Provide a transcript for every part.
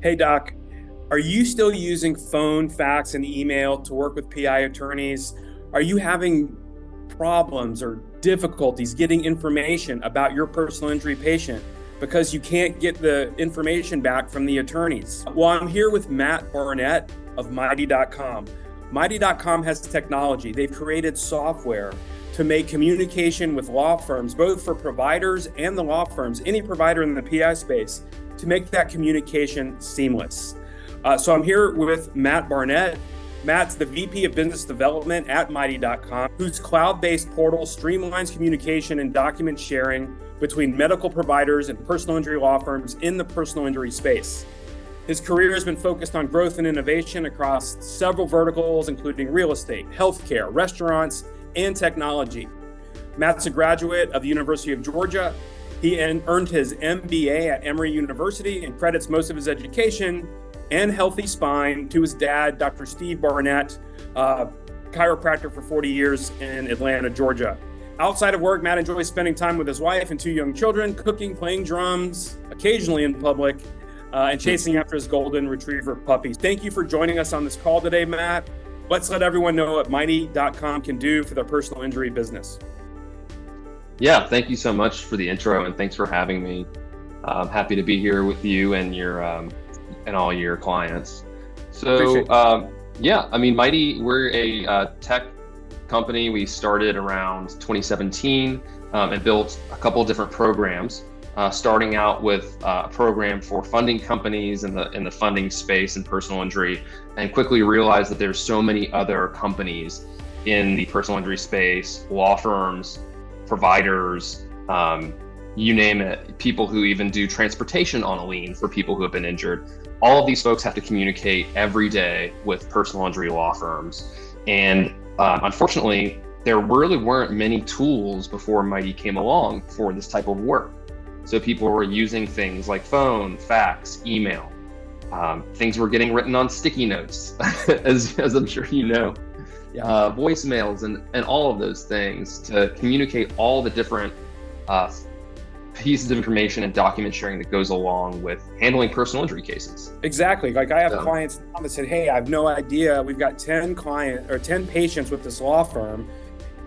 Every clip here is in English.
Hey, Doc, are you still using phone, fax, and email to work with PI attorneys? Are you having problems or difficulties getting information about your personal injury patient because you can't get the information back from the attorneys? Well, I'm here with Matt Barnett of Mighty.com. Mighty.com has technology. They've created software to make communication with law firms, both for providers and the law firms, any provider in the PI space, to make that communication seamless. So I'm here with Matt Barnett. Matt's the VP of Business Development at Mighty.com, whose cloud-based portal streamlines communication and document sharing between medical providers and personal injury law firms in the personal injury space. His career has been focused on growth and innovation across several verticals, including real estate, healthcare, restaurants, and technology. Matt's a graduate of the University of Georgia. He earned his MBA at Emory University and credits most of his education and healthy spine to his dad, Dr. Steve Barnett, chiropractor for 40 years in Atlanta, Georgia. Outside of work, Matt enjoys spending time with his wife and two young children, cooking, playing drums, occasionally in public, and chasing after his golden retriever puppies. Thank you for joining us on this call today, Matt. Let's let everyone know what Mighty.com can do for their personal injury business. Yeah, thank you so much for the intro, and thanks for having me. I'm happy to be here with you and your and all your clients. So, Mighty, we're a tech company. We started around 2017 and built a couple of different programs. Starting out with a program for funding companies in the funding space and personal injury, and quickly realized that there's so many other companies in the personal injury space, law firms, providers, you name it, people who even do transportation on a lien for people who have been injured. All of these folks have to communicate every day with personal injury law firms. And unfortunately, there really weren't many tools before Mighty came along for this type of work. So people were using things like phone, fax, email. Things were getting written on sticky notes, as I'm sure you know. Voicemails and all of those things to communicate all the different pieces of information and document sharing that goes along with handling personal injury cases. Exactly. Like I have clients now that said, hey, I have no idea. We've got 10 patients with this law firm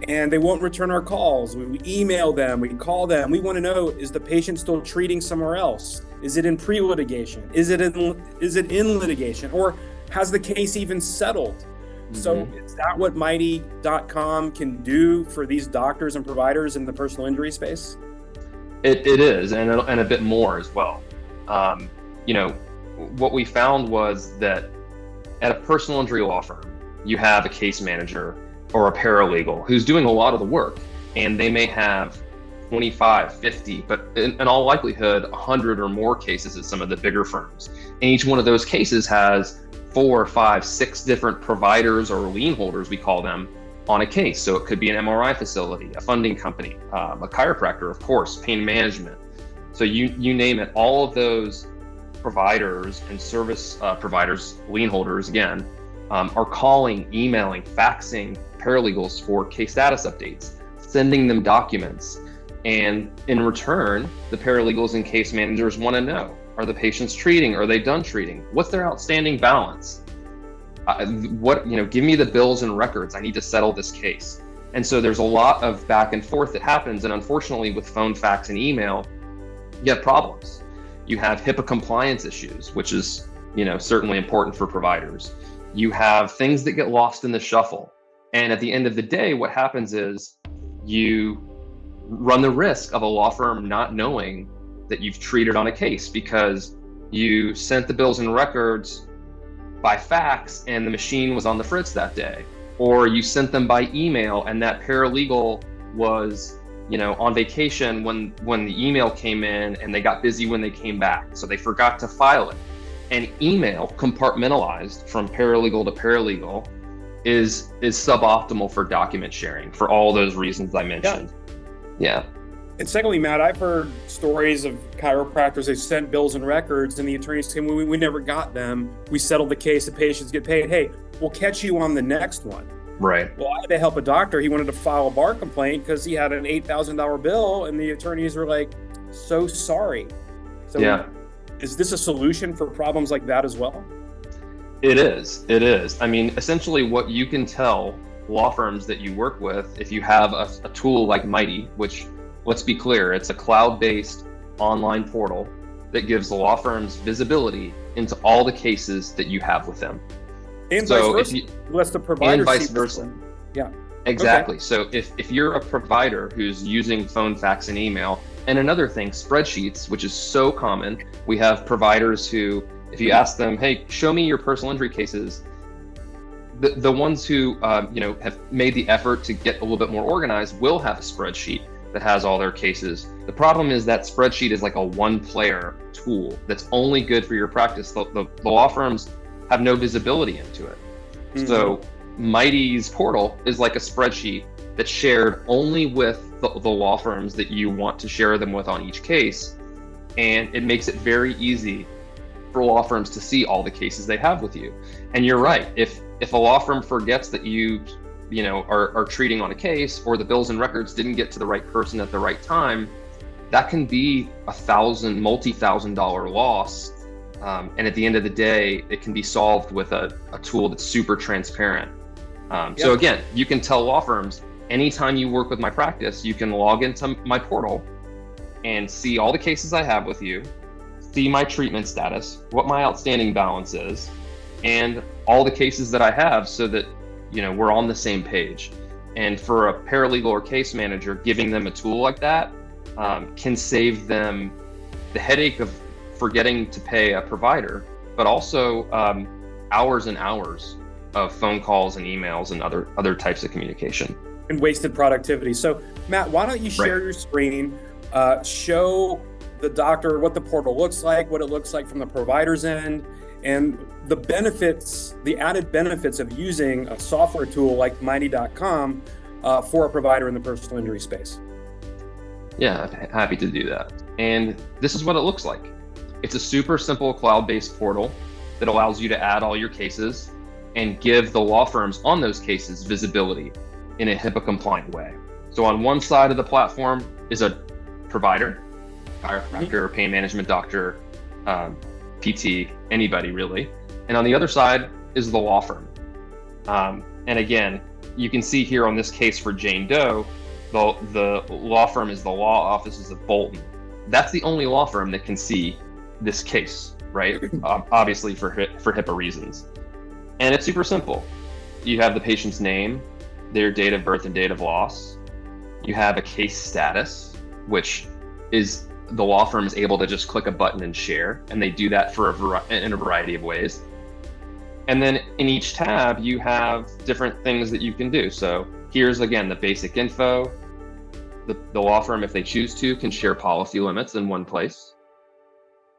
and they won't return our calls. We email them, we call them. We want to know, is the patient still treating somewhere else? Is it in pre-litigation? Is it in litigation? Or has the case even settled? So is that what Mighty.com can do for these doctors and providers in the personal injury space? It is, and a bit more as well. What we found was that at a personal injury law firm, you have a case manager or a paralegal who's doing a lot of the work, and they may have 25, 50, but in all likelihood, 100 or more cases at some of the bigger firms. And each one of those cases has 4, 5, 6 different providers or lien holders, we call them, on a case. So it could be an MRI facility, a funding company, a chiropractor, of course, pain management. So you name it, all of those providers and service providers, lien holders, again, are calling, emailing, faxing paralegals for case status updates, sending them documents. And in return, the paralegals and case managers want to know, are the patients treating? Are they done treating? What's their outstanding balance? Give me the bills and records. I need to settle this case. And so there's a lot of back and forth that happens. And unfortunately, with phone, fax, and email, you have problems. You have HIPAA compliance issues, which is, certainly important for providers. You have things that get lost in the shuffle. And at the end of the day, what happens is you run the risk of a law firm not knowing that you've treated on a case because you sent the bills and records by fax and the machine was on the fritz that day, or you sent them by email and that paralegal was on vacation when the email came in and they got busy when they came back, so they forgot to file it. And email, compartmentalized from paralegal to paralegal, is suboptimal for document sharing for all those reasons I mentioned. Yeah. And secondly, Matt, I've heard stories of chiropractors, they sent bills and records and the attorneys say, we never got them. We settled the case, the patients get paid. Hey, we'll catch you on the next one. Right. Well, I had to help a doctor. He wanted to file a bar complaint because he had an $8,000 bill and the attorneys were like, so sorry. So Is this a solution for problems like that as well? It is. It is. I mean, essentially, what you can tell law firms that you work with, if you have a tool like Mighty, which, let's be clear, it's a cloud-based online portal that gives the law firms visibility into all the cases that you have with them. And So vice versa. Lets the provider and vice see versa. Yeah. Exactly. Okay. So if you're a provider who's using phone, fax, and email, and another thing, spreadsheets, which is so common, we have providers who, if you ask them, hey, show me your personal injury cases, the ones who have made the effort to get a little bit more organized will have a spreadsheet that has all their cases. The problem is that spreadsheet is like a one-player tool that's only good for your practice. The law firms have no visibility into it. Mm-hmm. So Mighty's portal is like a spreadsheet that's shared only with the law firms that you want to share them with on each case. And it makes it very easy for law firms to see all the cases they have with you. And you're right, if a law firm forgets that you are treating on a case, or the bills and records didn't get to the right person at the right time, that can be multi-thousand-dollar loss. And at the end of the day, it can be solved with a tool that's super transparent. So again, you can tell law firms, anytime you work with my practice, you can log into my portal and see all the cases I have with you, see my treatment status, what my outstanding balance is, and all the cases that I have, so that we're on the same page. And for a paralegal or case manager, giving them a tool like that can save them the headache of forgetting to pay a provider, but also hours and hours of phone calls and emails and other types of communication. And wasted productivity. So Matt, why don't you share your screen, show the doctor what the portal looks like, what it looks like from the provider's end, and the benefits, the added benefits of using a software tool like Mighty.com for a provider in the personal injury space. Yeah, happy to do that. And this is what it looks like. It's a super simple cloud-based portal that allows you to add all your cases and give the law firms on those cases visibility in a HIPAA compliant way. So on one side of the platform is a provider, chiropractor, pain management doctor, PT, anybody really. And on the other side is the law firm. And again, you can see here on this case for Jane Doe, the law firm is the law offices of Bolton. That's the only law firm that can see this case, right? Obviously for HIPAA reasons. And it's super simple. You have the patient's name, their date of birth and date of loss. You have a case status, which is the law firm is able to just click a button and share, and they do that in a variety of ways. And then in each tab, you have different things that you can do. So here's, again, the basic info. The law firm, if they choose to, can share policy limits in one place.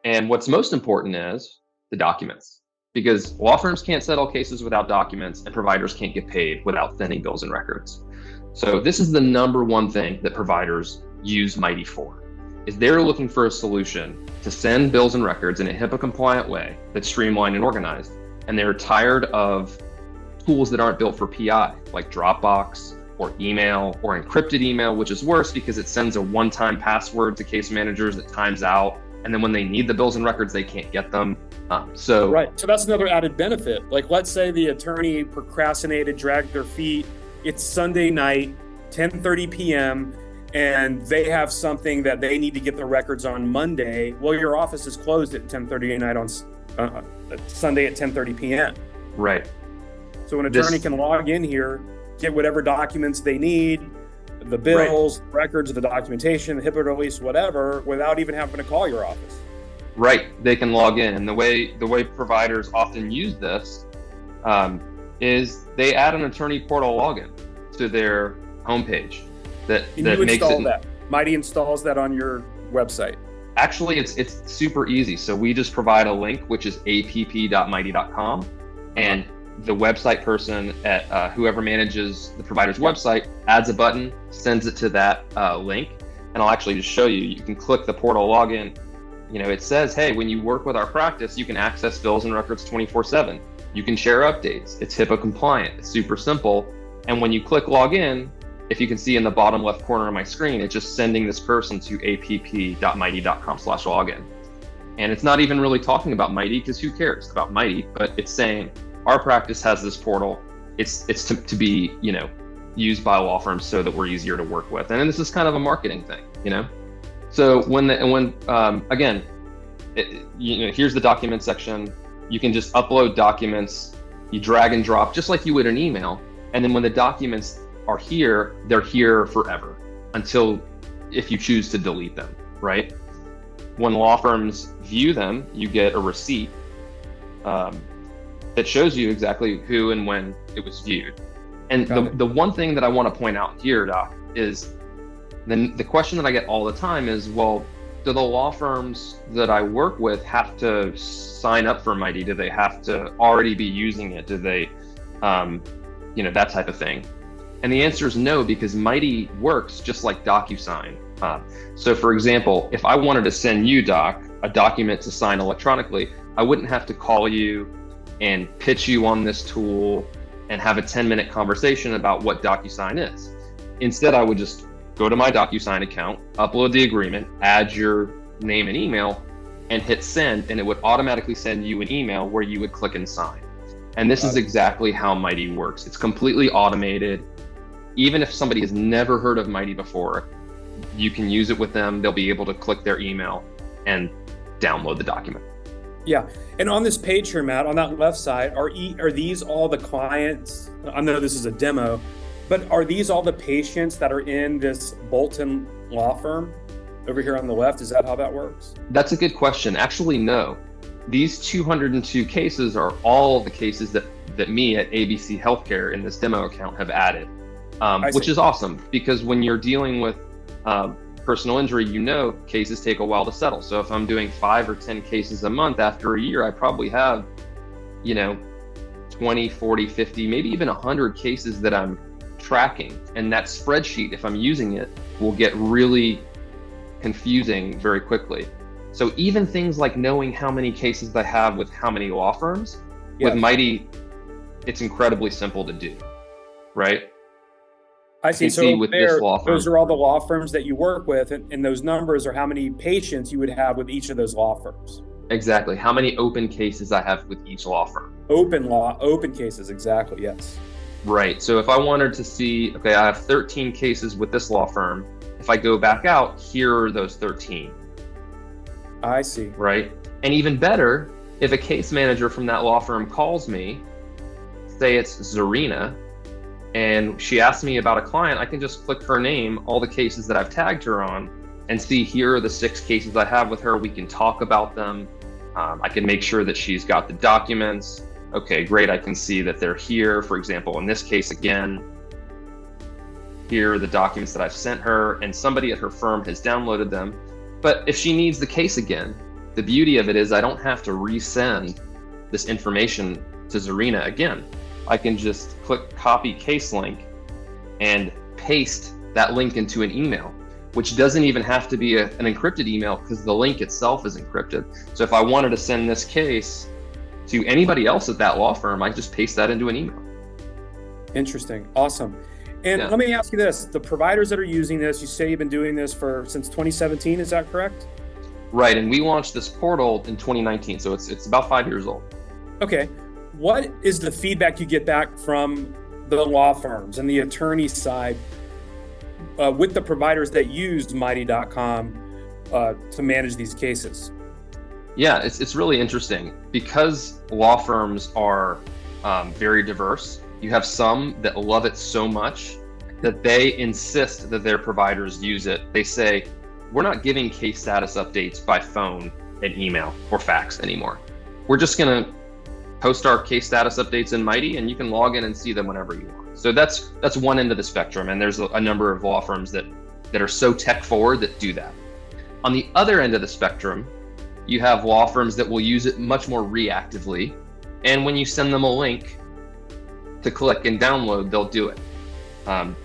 And what's most important is the documents, because law firms can't settle cases without documents, and providers can't get paid without sending bills and records. So this is the number one thing that providers use Mighty for, is they're looking for a solution to send bills and records in a HIPAA compliant way that's streamlined and organized. And they're tired of tools that aren't built for PI, like Dropbox or email or encrypted email, which is worse because it sends a one-time password to case managers that times out. And then when they need the bills and records, they can't get them. Right. So that's another added benefit. Like, let's say the attorney procrastinated, dragged their feet. It's Sunday night, 10:30 p.m., and they have something that they need to get the records on Monday. Well, your office is closed at 10:30 at night on Sunday at 10:30 p.m. Right. So an attorney can log in here, get whatever documents they need, the bills, records, the documentation, the HIPAA release, whatever, without even having to call your office. Right. They can log in. And the way providers often use this is they add an attorney portal login to their homepage. That makes it. Mighty installs that on your website. Actually, it's super easy. So we just provide a link, which is app.mighty.com, and the website person at whoever manages the provider's website adds a button, sends it to that link, and I'll actually just show you. You can click the portal login. It says, hey, when you work with our practice, you can access bills and records 24/7. You can share updates. It's HIPAA compliant. It's super simple. And when you click login, if you can see in the bottom left corner of my screen, it's just sending this person to app.mighty.com/login. And it's not even really talking about Mighty, because who cares about Mighty? But it's saying our practice has this portal. It's to be, used by law firms so that we're easier to work with. And this is kind of a marketing thing. So again, here's the document section. You can just upload documents. You drag and drop just like you would an email. And then when the documents are here, they're here forever until if you choose to delete them, right? When law firms view them, you get a receipt that shows you exactly who and when it was viewed. And the one thing that I want to point out here, Doc, is then the question that I get all the time is, well, do the law firms that I work with have to sign up for Mighty? Do they have to already be using it? Do they, that type of thing? And the answer is no, because Mighty works just like DocuSign. So for example, if I wanted to send you, Doc, a document to sign electronically, I wouldn't have to call you and pitch you on this tool and have a 10-minute conversation about what DocuSign is. Instead, I would just go to my DocuSign account, upload the agreement, add your name and email, and hit send, and it would automatically send you an email where you would click and sign. And this is exactly how Mighty works. It's completely automated. Even if somebody has never heard of Mighty before, you can use it with them. They'll be able to click their email and download the document. Yeah. And on this page here, Matt, on that left side, are these all the clients? I know this is a demo, but are these all the patients that are in this Bolton law firm over here on the left? Is that how that works? That's a good question. Actually, no. These 202 cases are all the cases that me at ABC Healthcare in this demo account have added, which is awesome, because when you're dealing with personal injury, cases take a while to settle. So if I'm doing 5 or 10 cases a month, after a year, I probably have, 20, 40, 50, maybe even 100 cases that I'm tracking. And that spreadsheet, if I'm using it, will get really confusing very quickly. So even things like knowing how many cases I have with how many law firms, with Mighty, it's incredibly simple to do, right? I see. So with this law firm, those are all the law firms that you work with, and those numbers are how many patients you would have with each of those law firms. Exactly. How many open cases I have with each law firm. Open cases, exactly, yes. Right. So if I wanted to see, okay, I have 13 cases with this law firm. If I go back out, here are those 13. I see. Right. And even better, if a case manager from that law firm calls me, say it's Zarina, and she asks me about a client, I can just click her name, all the cases that I've tagged her on, and see here are the 6 cases I have with her. We can talk about them. I can make sure that she's got the documents. Okay, great. I can see that they're here. For example, in this case, again, here are the documents that I've sent her, and somebody at her firm has downloaded them. But if she needs the case again, the beauty of it is I don't have to resend this information to Zarina again. I can just click copy case link and paste that link into an email, which doesn't even have to be an encrypted email because the link itself is encrypted. So if I wanted to send this case to anybody else at that law firm, I just paste that into an email. Interesting. Awesome. And let me ask you this, the providers that are using this, you say you've been doing this since 2017, is that correct? Right, and we launched this portal in 2019, so it's about 5 years old. Okay. What is the feedback you get back from the law firms and the attorney side with the providers that used Mighty.com to manage these cases? Yeah, it's really interesting because law firms are very diverse. You have some that love it so much that they insist that their providers use it. They say, we're not giving case status updates by phone and email or fax anymore. We're just going to post our case status updates in Mighty, and you can log in and see them whenever you want. So that's one end of the spectrum, and there's a number of law firms that are so tech forward that do that. On the other end of the spectrum, you have law firms that will use it much more reactively, and when you send them a link to click and download, they'll do it.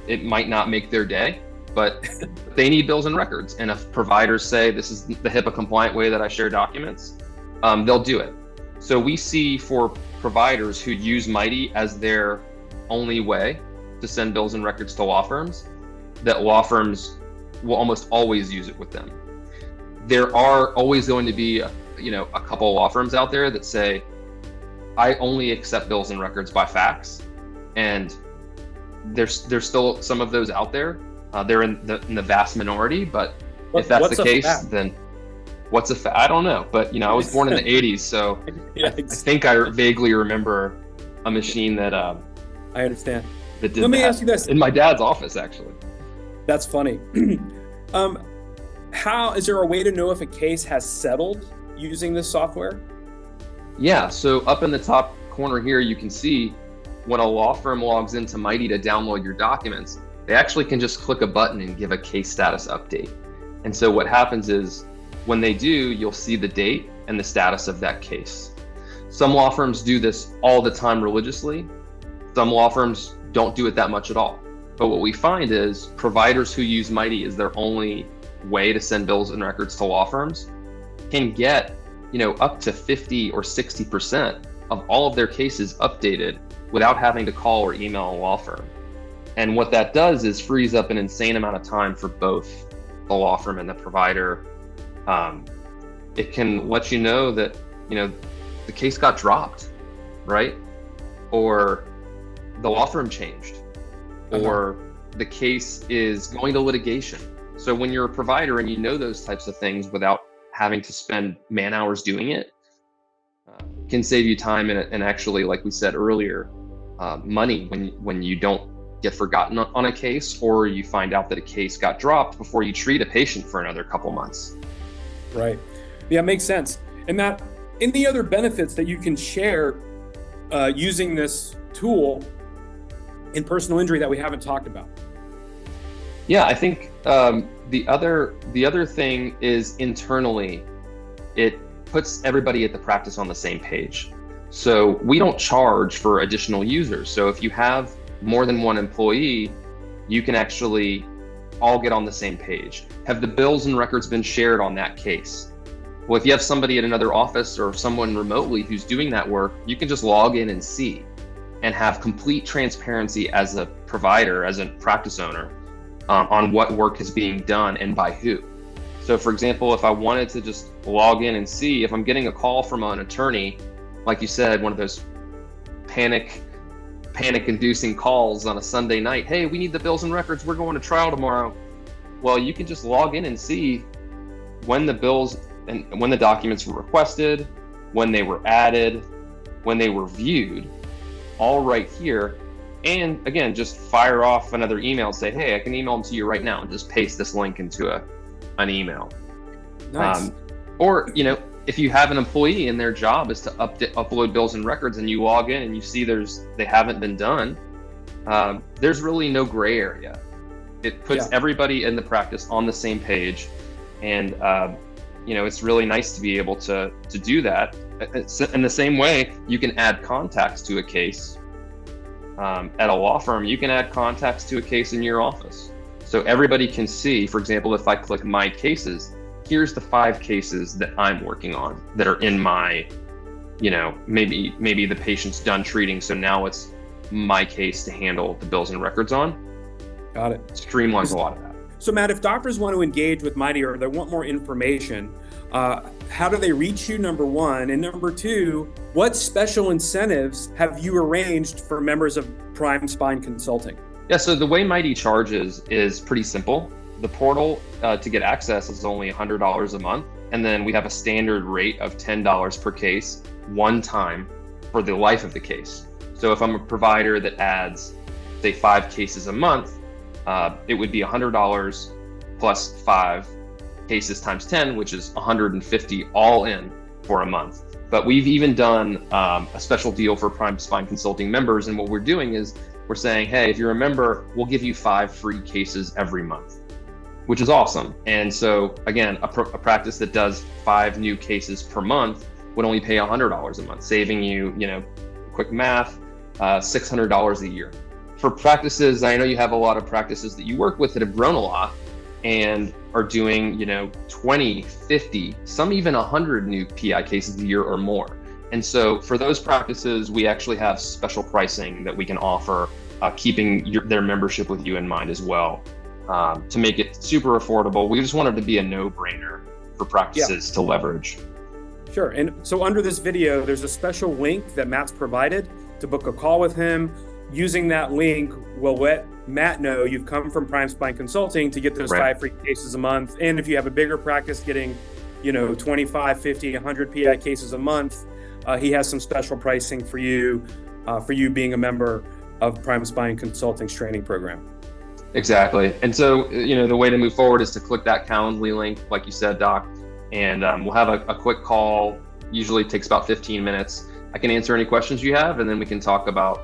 It might not make their day, but they need bills and records, and if providers say this is the HIPAA compliant way that I share documents, they'll do it. So we see for providers who use Mighty as their only way to send bills and records to law firms, that law firms will almost always use it with them. There are always going to be a couple of law firms out there that say, I only accept bills and records by fax. And there's still some of those out there. They're in the vast minority, but if that's the case, then what's a fax? I don't know. But, I was born in the 80s, so I think I vaguely remember a machine that I understand. That did Let me ask you this. In my dad's office, actually. That's funny. How is there a way to know if a case has settled using this software? Yeah, so up in the top corner here, you can see when a law firm logs into Mighty to download your documents, they actually can just click a button and give a case status update. And so what happens is when they do, you'll see the date and the status of that case. Some law firms do this all the time religiously. Some law firms don't do it that much at all. But what we find is providers who use Mighty as their only way to send bills and records to law firms can get up to 50 or 60% of all of their cases updated without having to call or email a law firm. And what that does is frees up an insane amount of time for both the law firm and the provider. It can let you know that, the case got dropped, right? Or the law firm changed, or the case is going to litigation. So when you're a provider and you know those types of things without having to spend man hours doing it, can save you time and actually, like we said earlier, money when you don't get forgotten on a case, or you find out that a case got dropped before you treat a patient for another couple months. Right. Yeah, makes sense. And Matt, any other benefits that you can share using this tool in personal injury that we haven't talked about? Yeah, I think the other thing is internally, it puts everybody at the practice on the same page. So we don't charge for additional users. So if you have more than one employee, you can actually all get on the same page. Have the bills and records been shared on that case? Well, if you have somebody at another office or someone remotely who's doing that work, you can just log in and see and have complete transparency as a provider, as a practice owner, on what work is being done and by who. So for example, if I wanted to just log in and see if I'm getting a call from an attorney, like you said, one of those panic-inducing calls on a Sunday night, hey, we need the bills and records, we're going to trial tomorrow. Well, you can just log in and see when the bills and when the documents were requested, when they were added, when they were viewed, all right here. And again, just fire off another email, say, hey, I can email them to you right now, and just paste this link into an email. Nice. Or, if you have an employee and their job is to upload bills and records, and you log in and you see they haven't been done, there's really no gray area. It puts everybody in the practice on the same page. And, it's really nice to be able to do that. In the same way, you can add contacts to a case. At a law firm, you can add contacts to a case in your office. So everybody can see, for example, if I click my cases, here's the 5 cases that I'm working on that are in my, maybe the patient's done treating, so now it's my case to handle the bills and records on. Got it. Streamlines a lot of that. So Matt, if doctors want to engage with Mighty or they want more information, how do they reach you, number one? And number two, what special incentives have you arranged for members of Prime Spine Consulting? Yeah, so the way Mighty charges is pretty simple. The portal to get access is only $100 a month. And then we have a standard rate of $10 per case, one time for the life of the case. So if I'm a provider that adds, say, 5 cases a month, it would be $100 plus 5 cases times 10, which is $150 all in for a month. But we've even done a special deal for Prime Spine Consulting members. And what we're doing is we're saying, hey, if you're a member, we'll give you 5 free cases every month, which is awesome. And so again, a practice that does 5 new cases per month would only pay $100 a month, saving you, quick math, $600 a year. For practices, I know you have a lot of practices that you work with that have grown a lot and are doing, 20, 50, some even 100 new PI cases a year or more. And so for those practices, we actually have special pricing that we can offer, keeping their membership with you in mind as well, to make it super affordable. We just wanted to be a no-brainer for practices to leverage. Sure. And so under this video, there's a special link that Matt's provided to book a call with him. Using that link will let Matt know you've come from Prime Spine Consulting to get those Right. 5 free cases a month. And if you have a bigger practice getting, 25, 50, 100 PI cases a month, he has some special pricing for you being a member of Prime Spine Consulting's training program. Exactly. And so, the way to move forward is to click that Calendly link, like you said, Doc, and we'll have a quick call. Usually takes about 15 minutes. I can answer any questions you have, and then we can talk about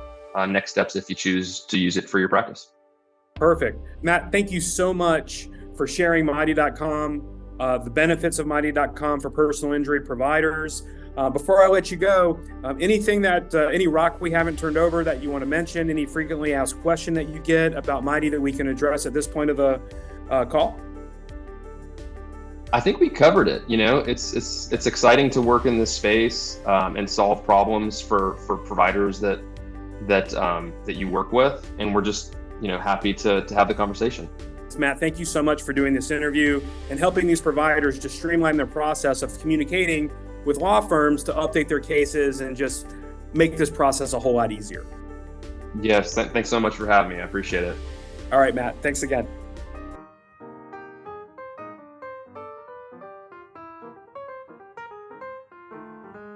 next steps if you choose to use it for your practice. Perfect. Matt, thank you so much for sharing Mighty.com, the benefits of Mighty.com for personal injury providers. Before I let you go, any rock we haven't turned over that you want to mention, any frequently asked question that you get about Mighty that we can address at this point of the call? I think we covered it. It's exciting to work in this space and solve problems for providers that you work with, and we're just happy to have the conversation. Matt, thank you so much for doing this interview and helping these providers to streamline their process of communicating with law firms to update their cases and just make this process a whole lot easier. Yes, thanks so much for having me. I appreciate it. All right, Matt, thanks again.